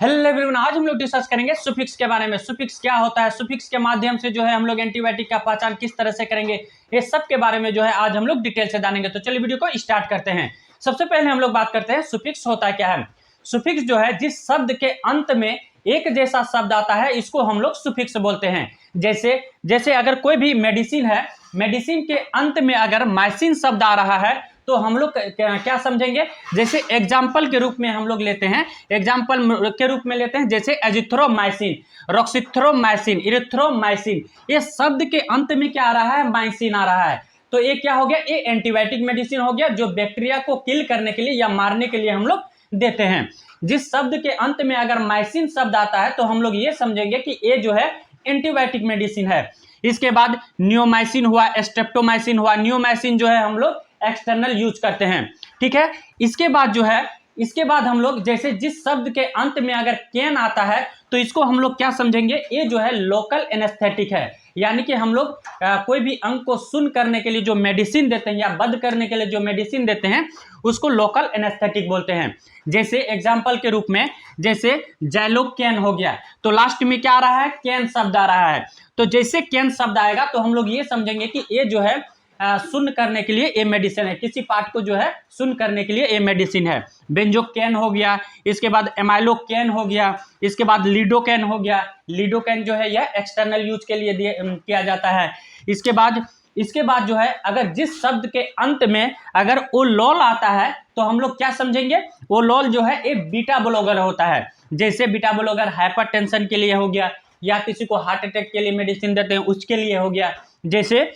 Hello everyone, आज हम लोग डिस्कस करेंगे सुफिक्स के बारे में। सुफिक्स क्या होता है, सुफिक्स के माध्यम से जो है हम लोग एंटीबायोटिक का पहचान किस तरह से करेंगे, ये सब के बारे में जो है आज हम लोग डिटेल से जानेंगे। तो चलिए वीडियो को स्टार्ट करते हैं। सबसे पहले हम लोग बात करते हैं सुफिक्स होता क्या है। सुफिक्स जो है जिस शब्द के अंत में एक जैसा शब्द आता है इसको हम लोग सुफिक्स बोलते हैं। जैसे जैसे अगर कोई भी मेडिसिन है, मेडिसिन के अंत में अगर माइसिन शब्द आ रहा है तो हम लोग क्या समझेंगे। जैसे एग्जाम्पल के रूप में हम लोग लेते हैं, एग्जाम्पल के रूप में लेते हैं जैसे एजिथ्रोमाइसिन, रॉक्सिथ्रोमाइसिन, इरिथ्रोमाइसिन, ये शब्द के अंत में क्या आ रहा है, माइसिन आ रहा है। तो ये क्या हो गया, ये एंटीबायोटिक मेडिसिन हो गया जो बैक्टीरिया को किल करने के लिए या मारने के लिए हम लोग देते हैं। जिस शब्द के अंत में अगर माइसिन शब्द आता है तो हम लोग ये समझेंगे कि ये जो है एंटीबायोटिक मेडिसिन है। इसके बाद नियोमाइसिन हुआ, स्ट्रेप्टोमाइसिन हुआ। नियोमाइसिन जो है हम लोग एक्सटर्नल यूज करते हैं, ठीक है। इसके बाद जो है, इसके बाद हम लोग जैसे जिस शब्द के अंत में अगर केन आता है तो इसको हम लोग क्या समझेंगे, ये जो है लोकल एनेस्थेटिक है। यानी कि हम लोग कोई भी अंग को सुन्न करने के लिए जो मेडिसिन देते हैं या बंद करने के लिए जो मेडिसिन देते हैं उसको लोकल एनेस्थेटिक बोलते हैं। जैसे एग्जाम्पल के रूप में जैसे जैलोकेन हो गया, तो लास्ट में क्या आ रहा है, केन शब्द आ रहा है। तो जैसे केन शब्द आएगा तो हम लोग ये समझेंगे कि ये जो है सुन्न करने के लिए ये मेडिसिन है, किसी पार्ट को जो है सुन्न करने के लिए ये मेडिसिन है। बेंजोकेन हो गया, इसके बाद एमाइलोकेन हो गया, इसके बाद लीडोकेन हो गया। लीडोकेन जो है यह एक्सटर्नल यूज के लिए किया जाता है। इसके बाद जो है अगर जिस शब्द के अंत में अगर ओ लॉल आता है तो हम लोग क्या समझेंगे, ओ लॉल जो है एक बीटा ब्लॉकर होता है। जैसे बीटा ब्लॉकर हाइपरटेंशन के लिए हो गया या किसी को हार्ट अटैक के लिए मेडिसिन देते हैं उसके लिए हो गया। जैसे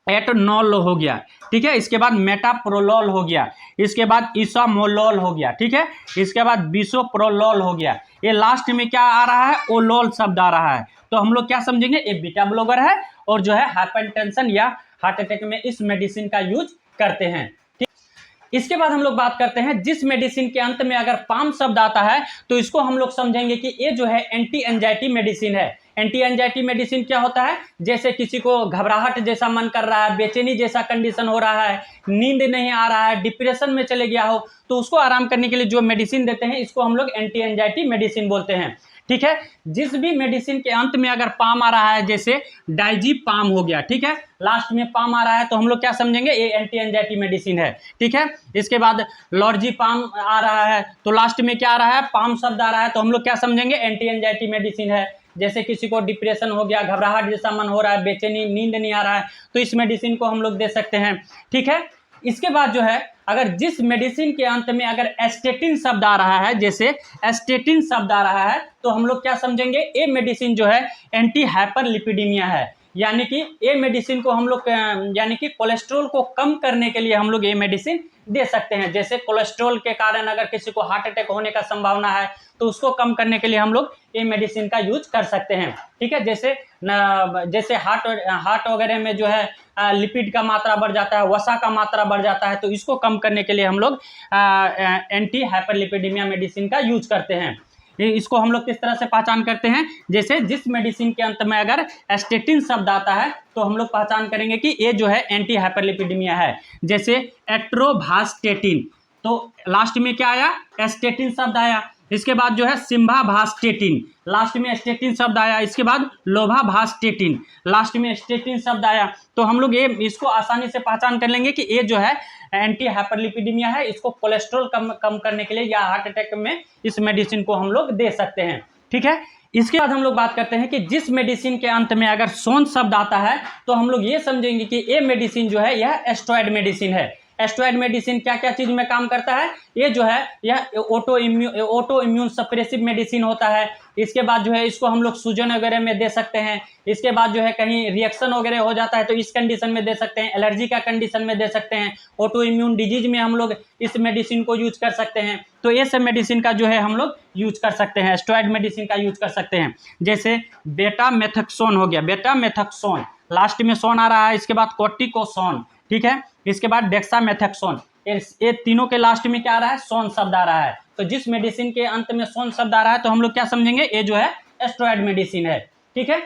एटनॉल हो गया, ठीक है। इसके बाद मेटाप्रोलोल हो गया, इसके बाद इसामोलोल हो गया, ठीक है। इसके बाद बिसोप्रोलोल हो गया। ये लास्ट में क्या आ रहा है, ओलोल शब्द आ रहा है। तो हम लोग क्या समझेंगे, ये बीटा ब्लॉकर है और जो है हाइपरटेंशन या हार्ट अटैक में इस मेडिसिन का यूज करते हैं। इसके बाद हम लोग बात करते हैं जिस मेडिसिन के अंत में अगर पाम शब्द आता है तो इसको हम लोग समझेंगे कि ये जो है एंटी एंजाइटी मेडिसिन है। एंटी एंजाइटी मेडिसिन क्या होता है, जैसे किसी को घबराहट जैसा मन कर रहा है, बेचैनी जैसा कंडीशन हो रहा है, नींद नहीं आ रहा है, डिप्रेशन में चले गया हो, तो उसको आराम करने के लिए जो मेडिसिन देते हैं इसको हम लोग एंटी एंजाइटी मेडिसिन बोलते हैं, ठीक है। जिस भी मेडिसिन के अंत में अगर पाम आ रहा है, जैसे डाइजी पाम हो गया, ठीक है, लास्ट में पाम आ रहा है तो हम लोग क्या समझेंगे, ये एंटी एंजाइटी मेडिसिन है, ठीक है। इसके बाद लॉर्जी पाम आ रहा है तो लास्ट में क्या आ रहा है, पाम शब्द आ रहा है तो हम लोग क्या समझेंगे, एंटी एंजाइटी मेडिसिन है। जैसे किसी को डिप्रेशन हो गया, घबराहट जैसा मन हो रहा है, बेचैनी, नींद नहीं आ रहा है, तो इस मेडिसिन को हम लोग दे सकते हैं, ठीक है। इसके बाद जो है अगर जिस मेडिसिन के अंत में अगर एस्टेटिन शब्द आ रहा है, जैसे एस्टेटिन शब्द आ रहा है तो हम लोग क्या समझेंगे, ये मेडिसिन जो है एंटी हाइपरलिपिडीमिया है। यानी कि ये मेडिसिन को हम लोग यानी कि कोलेस्ट्रॉल को कम करने के लिए हम लोग ये मेडिसिन दे सकते हैं। जैसे कोलेस्ट्रॉल के कारण अगर किसी को हार्ट अटैक होने का संभावना है तो उसको कम करने के लिए हम लोग ये मेडिसिन का यूज कर सकते हैं, ठीक है। जैसे हार्ट वगैरह में जो है लिपिड का मात्रा बढ़ जाता है, वसा का मात्रा बढ़ जाता है, तो इसको कम करने के लिए हम लोग एंटी हाइपरलिपिडीमिया मेडिसिन का यूज करते हैं। इसको हम लोग किस तरह से पहचान करते हैं, जैसे जिस मेडिसिन के अंत में अगर एस्टेटिन शब्द आता है तो हम लोग पहचान करेंगे कि ये जो है एंटी हाइपरलिपिडीमिया है। जैसे एट्रोभास्टेटिन, तो लास्ट में क्या आया, एस्टेटिन शब्द आया। इसके बाद जो है सिम्भाभास्टेटिन, लास्ट में स्टेटिन शब्द आया। इसके बाद लोभाभास्टेटिन, लास्ट में स्टेटिन शब्द आया। तो हम लोग ये इसको आसानी से पहचान कर लेंगे कि ये जो है एंटी हाइपरलिपिडीमिया है, इसको कोलेस्ट्रॉल कम करने के लिए या हार्ट अटैक में इस मेडिसिन को हम लोग दे सकते हैं, ठीक है। इसके बाद हम लोग बात करते हैं कि जिस मेडिसिन के अंत में अगर सोन शब्द आता है तो हम लोग ये समझेंगे कि ये मेडिसिन जो है यह एस्टेरॉयड मेडिसिन है। एस्टेरॉयड मेडिसिन क्या क्या चीज में काम करता है, ये जो है यह ऑटो इम्यून सप्रेसिव मेडिसिन होता है। इसके बाद जो है इसको हम लोग सूजन वगैरह में दे सकते हैं। इसके बाद जो है कहीं रिएक्शन वगैरह हो जाता है तो इस कंडीशन में दे सकते हैं, एलर्जी का कंडीशन में दे सकते हैं, ऑटो इम्यून डिजीज में हम लोग इस मेडिसिन को यूज कर सकते हैं। तो ये सब मेडिसिन का जो है हम लोग यूज कर सकते हैं, एस्टेरॉयड मेडिसिन का यूज कर सकते हैं। जैसे बेटामेथाक्सोन हो गया, बेटामेथाक्सोन, लास्ट में सोन आ रहा है। इसके बाद कोर्टिकोसोन, ठीक है। इसके बाद डेक्सामेथाक्सोन, ये तीनों के लास्ट में क्या आ रहा है, सोन शब्द आ रहा है। तो जिस मेडिसिन के अंत में सोन शब्द आ रहा है तो हम लोग क्या समझेंगे, ये जो है एस्टेरॉयड मेडिसिन है, ठीक है।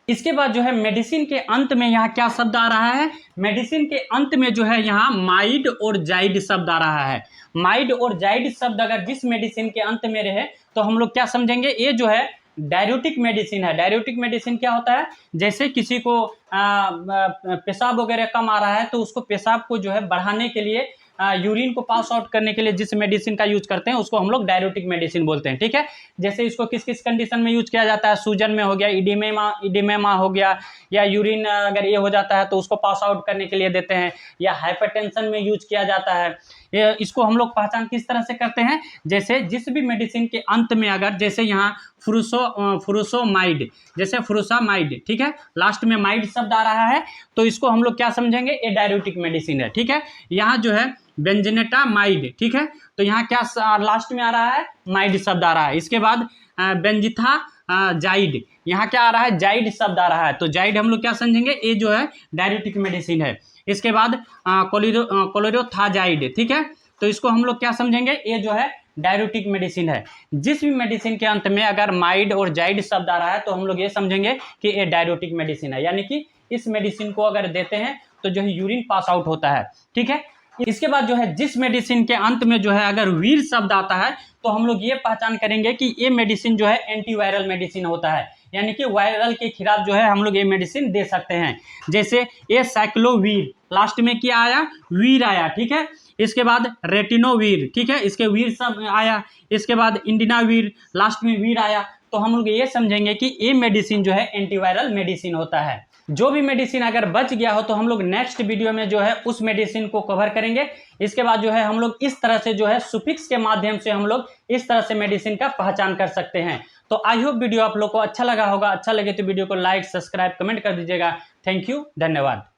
इसके बाद जो है मेडिसिन के अंत में यहाँ क्या शब्द आ रहा है, मेडिसिन के अंत में जो है यहाँ माइड और जाइड शब्द आ रहा है। माइड और जाइड शब्द अगर जिस मेडिसिन के अंत में रहे तो हम लोग क्या समझेंगे, ये जो है डायरेटिक मेडिसिन है। डायरेटिक मेडिसिन क्या होता है, जैसे किसी को पेशाब वगैरह कम आ रहा है तो उसको पेशाब को जो है बढ़ाने के लिए, यूरिन को पास आउट करने के लिए जिस मेडिसिन का यूज करते हैं उसको हम लोग डायरेटिक मेडिसिन बोलते हैं, ठीक है। जैसे इसको किस किस कंडीशन में यूज किया जाता है, सूजन में हो गया, इडिमेमा हो गया, या यूरिन अगर ये हो जाता है तो उसको पास आउट करने के लिए देते हैं, या हाइपरटेंशन में यूज किया जाता है। ये इसको हम लोग पहचान किस तरह से करते हैं, जैसे जिस भी मेडिसिन के अंत में अगर जैसे यहाँ फुरुसोमाइड, जैसे फुरुसामाइड, ठीक है, लास्ट में माइड शब्द आ रहा है तो इसको हम लोग क्या समझेंगे, ये डायरेटिक मेडिसिन है, ठीक है। यहाँ जो है बेंजनेटामाइड, ठीक है, तो यहाँ क्या लास्ट में आ रहा है, माइड शब्द आ रहा है। इसके बाद बेंजिथा जाइड, यहाँ क्या आ रहा है, जाइड शब्द आ रहा है, तो जाइड हम लोग क्या समझेंगे, ये जो है डायरेटिक मेडिसिन है। इसके बाद कोलेरोथाजाइड, ठीक है, तो इसको हम लोग क्या समझेंगे, ये जो है डायरेटिक मेडिसिन है। जिस भी मेडिसिन के अंत में अगर माइड और जाइड शब्द आ रहा है तो हम लोग ये समझेंगे कि ये डायरेटिक मेडिसिन है, यानी कि इस मेडिसिन को अगर देते हैं तो जो है यूरिन पास आउट होता है, ठीक है। इसके बाद जो है जिस मेडिसिन के अंत में जो है अगर वीर शब्द आता है तो हम लोग ये पहचान करेंगे कि ये मेडिसिन जो है एंटीवायरल मेडिसिन होता है, यानी कि वायरल के खिलाफ जो है हम लोग ये मेडिसिन दे सकते हैं। जैसे ये साइक्लोवीर, लास्ट में क्या आया, वीर आया, ठीक है। इसके बाद रेटिनोवीर, ठीक है, इसके वीर सब आया। इसके बाद इंडिनावीर, लास्ट में वीर आया। तो हम लोग ये समझेंगे कि ये मेडिसिन जो है एंटीवायरल मेडिसिन होता है। जो भी मेडिसिन अगर बच गया हो तो हम लोग नेक्स्ट वीडियो में जो है उस मेडिसिन को कवर करेंगे। इसके बाद जो है हम लोग इस तरह से जो है सुफिक्स के माध्यम से हम लोग इस तरह से मेडिसिन का पहचान कर सकते हैं। तो आई होप वीडियो आप लोग को अच्छा लगा होगा। अच्छा लगे तो वीडियो को लाइक, सब्सक्राइब, कमेंट कर दीजिएगा। थैंक यू, धन्यवाद।